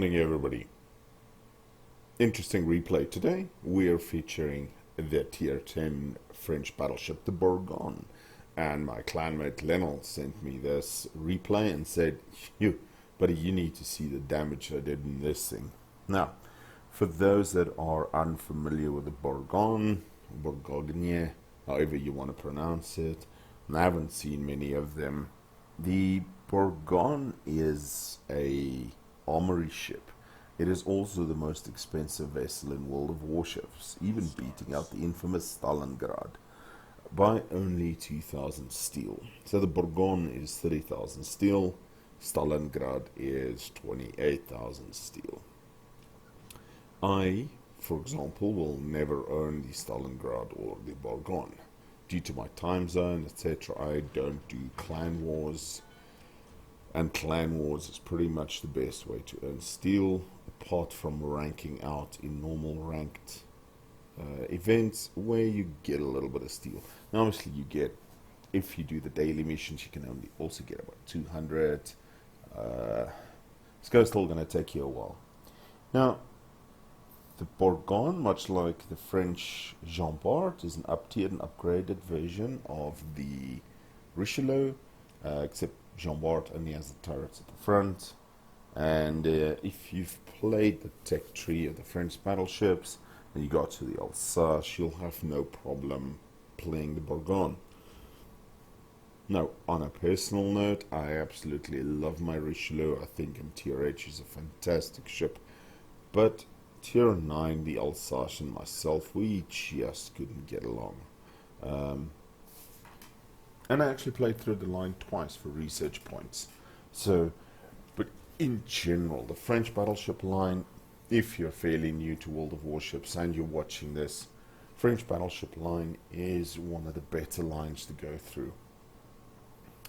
morning, everybody. Interesting replay today. We are featuring the Tier 10 French battleship, the Bourgogne. And my clanmate Lionel sent me this replay and said, buddy, you need to see the damage I did in this thing. Now, for those that are unfamiliar with the Bourgogne, however you want to pronounce it, and I haven't seen many of them, the Bourgogne is a armory ship. It is also the most expensive vessel in World of Warships, even beating out the infamous Stalingrad by only 2,000 steel. So the Bourgogne is 30,000 steel, Stalingrad is 28,000 steel. I, for example, will never own the Stalingrad or the Bourgogne. Due to my time zone, etc., I don't do clan wars. And clan wars is pretty much the best way to earn steel, apart from ranking out in normal ranked events where you get a little bit of steel. Now, obviously, you get, if you do the daily missions, you can only also get about 200. It's still going to take you a while. Now, the Bourgogne, much like the French Jean Bart, is an up-tiered and upgraded version of the Richelieu, except Jean Bart only has the turrets at the front. And if you've played the tech tree of the French battleships and you got to the Alsace, you'll have no problem playing the Bourgogne. Now, on a personal note, I absolutely love my Richelieu. I think MTRH is a fantastic ship. But Tier 9, the Alsace and myself, we just couldn't get along. And I actually played through the line twice for research points. So, but in general, the French battleship line, if you're fairly new to World of Warships and you're watching this, French battleship line is one of the better lines to go through.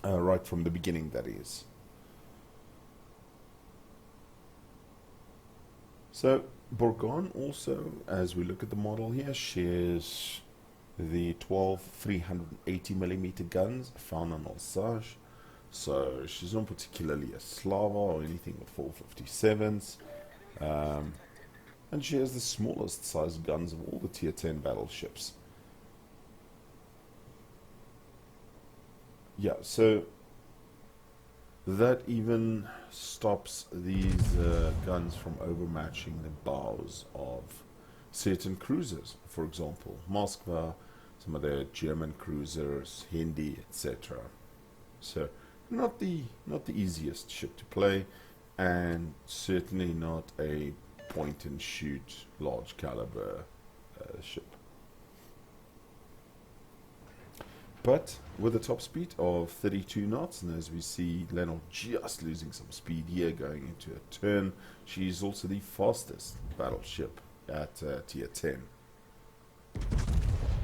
Right from the beginning, that is. So, Bourgogne also, as we look at the model here, shares the 12 380mm guns found on Alsace. So she's not particularly a Slava or anything with 457s. And she has the smallest size guns of all the Tier 10 battleships. Yeah, so that even stops these guns from overmatching the bows of certain cruisers. For example, Moskva, some of the German cruisers, Hindi, etc. So not the easiest ship to play, and certainly not a point and shoot large caliber ship. But with a top speed of 32 knots, and as we see Lionel just losing some speed here going into a turn, she's also the fastest battleship at Tier 10.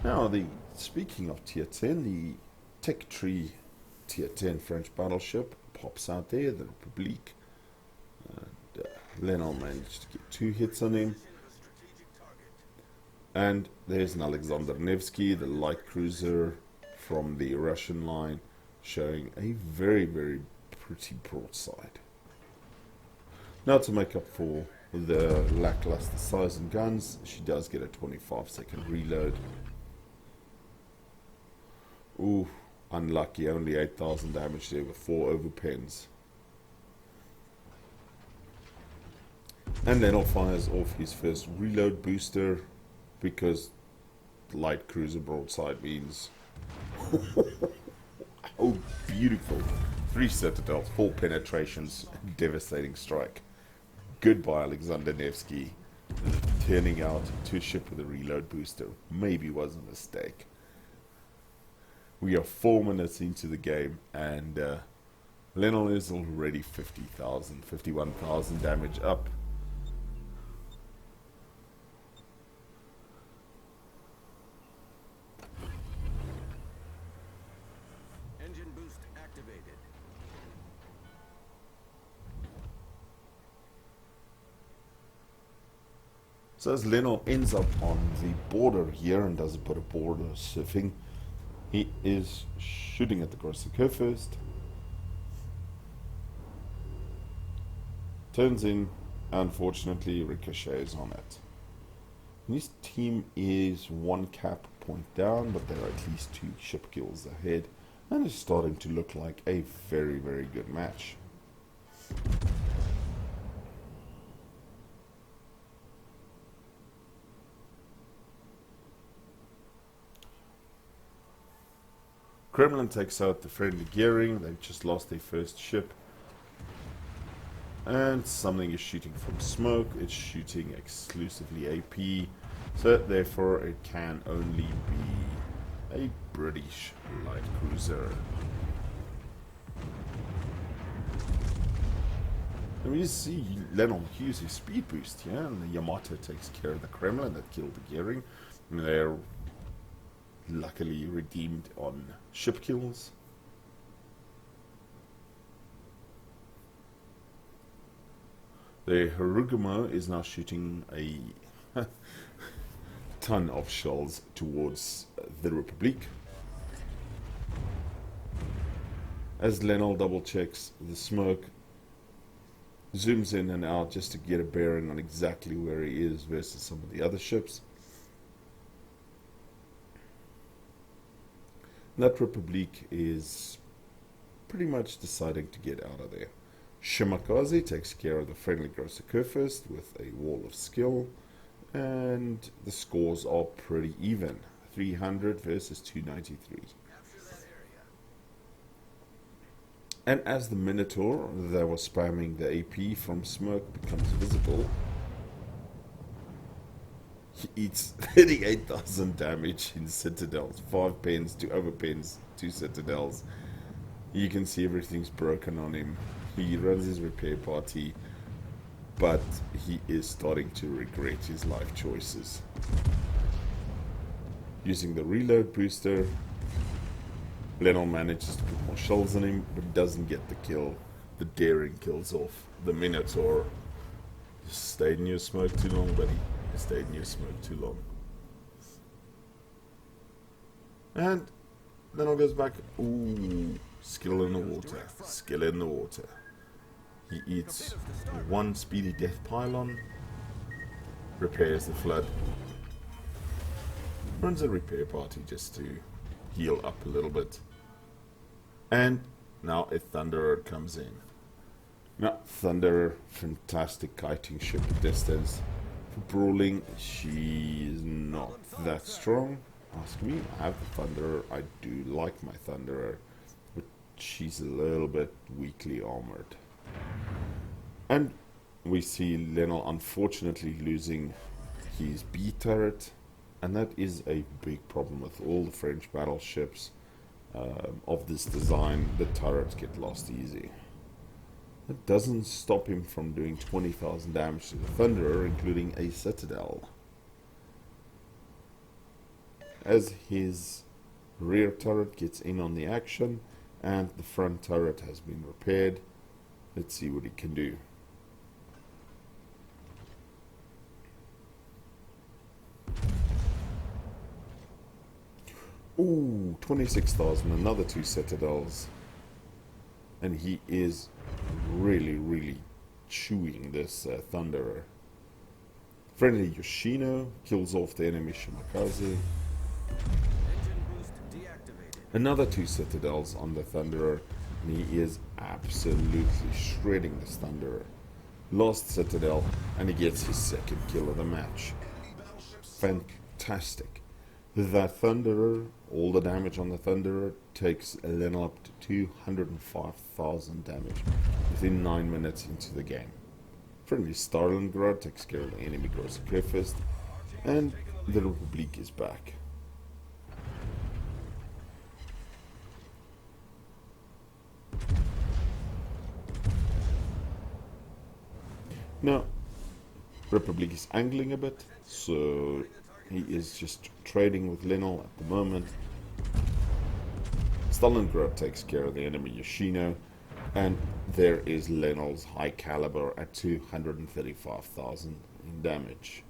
Now, speaking of Tier 10, the tech tree Tier 10 French battleship pops out there, the Republique. And Lionel managed to get 2 hits on him. And there's an Alexander Nevsky, the light cruiser from the Russian line, showing a very, very pretty broadside. Now, to make up for the lackluster size and guns, she does get a 25-second reload. Ooh, unlucky, only 8,000 damage there with 4 overpens. And Lionel fires off his first reload booster, because light cruiser broadside means oh, beautiful. 3 citadels, 4 penetrations, devastating strike. Goodbye, Alexander Nevsky. Turning out to a ship with a reload booster maybe was a mistake. We are 4 minutes into the game, and Lionel is already 50,000, 51,000 damage up. Engine boost activated. So as Lionel ends up on the border here and does a bit of border surfing, he is shooting at the Corsica first, turns in, Unfortunately, ricochets on it. His team is one cap point down, but there are at least 2 ship kills ahead, and it's starting to look like a very, very good match. Kremlin takes out the friendly gearing. They've just lost their first ship. And something is shooting from smoke. It's shooting exclusively AP. So therefore it can only be a British light cruiser. And we see Lennon use his speed boost here, and the Yamato takes care of the Kremlin that killed the gearing. And they're luckily redeemed on ship kills. The Harugumo is now shooting a ton of shells towards the Republic. As Lenol double checks the smoke, zooms in and out just to get a bearing on exactly where he is versus some of the other ships. That Republic is pretty much deciding to get out of there. Shimakaze takes care of the friendly Grosser first with a wall of skill, and the scores are pretty even, 300 versus 293. And as the Minotaur that was spamming the AP from smoke becomes visible, he eats 38,000 damage in citadels, 5 pens, 2 overpens, 2 citadels. You can see everything's broken on him. He runs his repair party, but he is starting to regret his life choices. Using the reload booster, Lennon manages to put more shells on him, but doesn't get the kill. The daring kills off the Minotaur. Just stayed near smoke too long, buddy. Stayed near smoke too long. And Lennon goes back. Ooh, skill in the water. Skill in the water. He eats 1 speedy death pylon, repairs the flood, runs a repair party just to heal up a little bit, and now a Thunderer comes in. Now, Thunderer, fantastic kiting ship at distance. For brawling, she is not that strong. Ask me, I have the Thunderer. I do like my Thunderer, but she's a little bit weakly armored. And we see Lennon unfortunately losing his B turret, and that is a big problem with all the French battleships of this design. The turrets get lost easy. That doesn't stop him from doing 20,000 damage to the Thunderer, including a citadel. As his rear turret gets in on the action and the front turret has been repaired, let's see what he can do. Ooh, 26,000, another 2 citadels. And he is really chewing this Thunderer. Friendly Yoshino kills off the enemy Shimakaze. Another 2 citadels on the Thunderer, and he is absolutely shredding this Thunderer. Lost citadel, and he gets his 2nd kill of the match. Fantastic. That Thunderer, all the damage on the Thunderer, takes Lennon up to 205,000 damage within 9 minutes into the game. Friendly Stalingrad takes care of the enemy Grosser first, and the Republic is back. Now, Republic is angling a bit, so he is just trading with Lennon at the moment. Stalingrad takes care of the enemy Yoshino, and there is Lennon's high caliber at 235,000 in damage.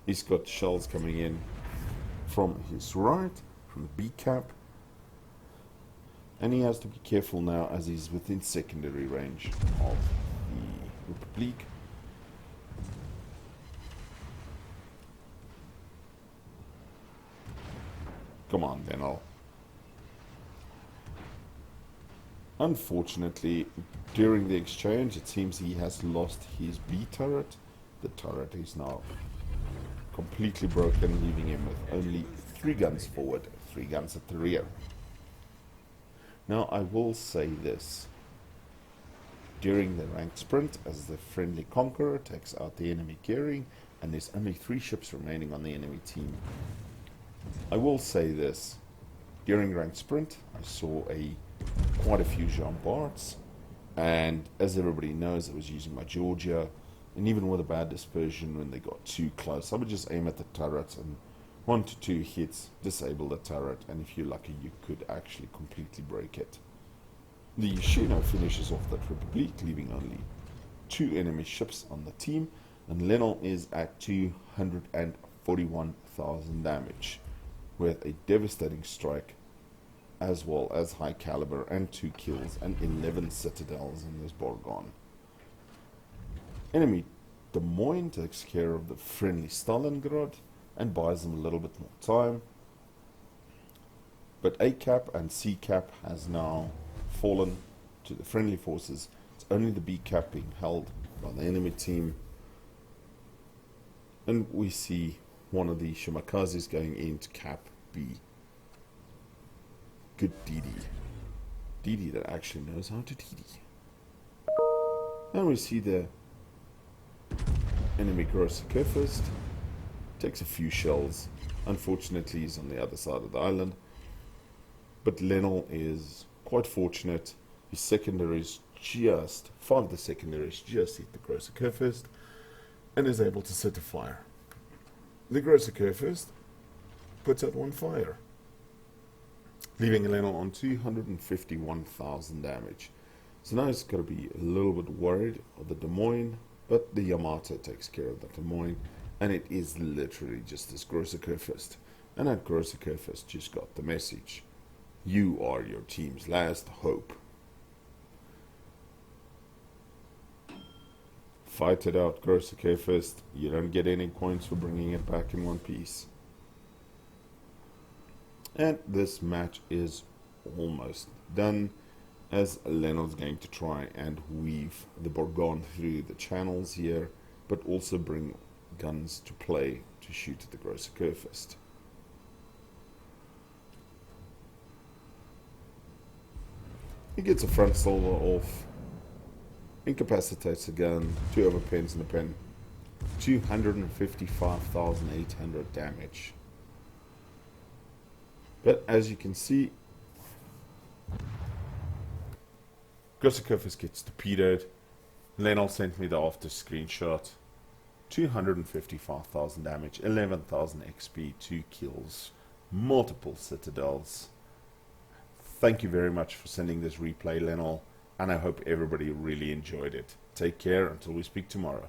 He's got shells coming in from his right, from the B cap, and he has to be careful now as he's within secondary range of the Republique. Come on, Lenel. Unfortunately, during the exchange, it seems he has lost his B turret. The turret is now completely broken, leaving him with only 3 guns forward, 3 guns at the rear. Now, I will say this. During the ranked sprint, as the friendly conqueror takes out the enemy gearing, and there's only 3 ships remaining on the enemy team, I will say this. During ranked sprint, I saw quite a few Jean Barts, and as everybody knows, I was using my Georgia, and even with a bad dispersion, when they got too close, I would just aim at the turret, and 1 to 2 hits disable the turret, and if you're lucky, you could actually completely break it. The Shino finishes off that Republique, leaving only 2 enemy ships on the team, and Lenel is at 241,000 damage, with a devastating strike, as well as high caliber and 2 kills and 11 citadels in this Bourgogne. Enemy Des Moines takes care of the friendly Stalingrad and buys them a little bit more time. But A cap and C cap has now fallen to the friendly forces. It's only the B cap being held by the enemy team. And we see one of the Shimakazes going into cap B. Good DD. DD that actually knows how to DD. And we see the enemy Grossiker first. Takes a few shells. Unfortunately, he's on the other side of the island. But Lenel is quite fortunate. His secondaries 5 of the secondaries just hit the Grossiker first and is able to set a fire. The Grossiker first puts out 1 fire, leaving Lenel on 251,000 damage. So now he's got to be a little bit worried of the Des Moines, but the Yamato takes care of the Des Moines, and it is literally just this Grossiker first. And that Grossiker first just got the message. You are your team's last hope. Fight it out, Grossiker first. You don't get any points for bringing it back in one piece. And this match is almost done, as Lenel's going to try and weave the Bourgogne through the channels here, but also bring guns to play to shoot at the Grossiker first. He gets a front salvo off, incapacitates the gun, 2 overpens in the pen, 255,800 damage. But as you can see, Grossiker first gets torpedoed. Lenel sent me the after screenshot. 255,000 damage, 11,000 XP, 2 kills, multiple citadels. Thank you very much for sending this replay, Lenel, and I hope everybody really enjoyed it. Take care until we speak tomorrow.